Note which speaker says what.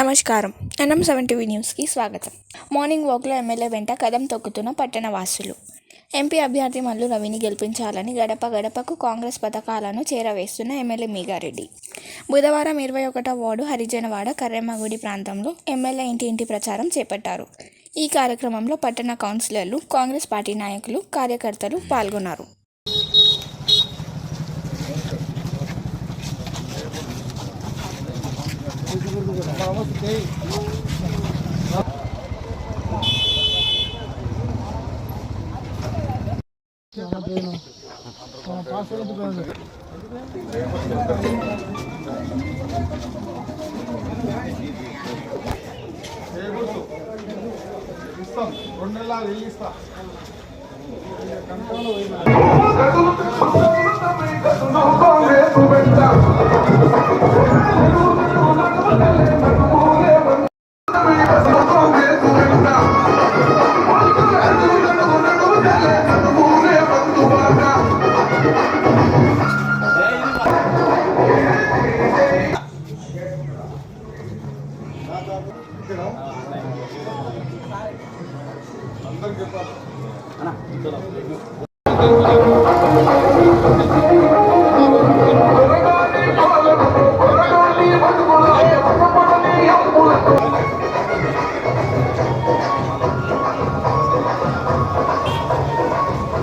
Speaker 1: నమస్కారం. NM7 TV న్యూస్కి స్వాగతం. మార్నింగ్ వాక్లో ఎమ్మెల్యే వెంట కదం తొక్కుతున్న పట్టణ వాసులు. ఎంపీ అభ్యర్థి మల్లు రవిని గెలిపించాలని గడప గడపకు కాంగ్రెస్ పథకాలను చేరవేస్తున్న ఎమ్మెల్యే మీగారెడ్డి బుధవారం 21వ వార్డు హరిజనవాడ కర్రెమ్మగుడి ప్రాంతంలో ఎమ్మెల్యే ఇంటింటి ప్రచారం చేపట్టారు. ఈ కార్యక్రమంలో పట్టణ కౌన్సిలర్లు, కాంగ్రెస్ పార్టీ నాయకులు, కార్యకర్తలు పాల్గొన్నారు.
Speaker 2: అందరికి చెప్పాలి.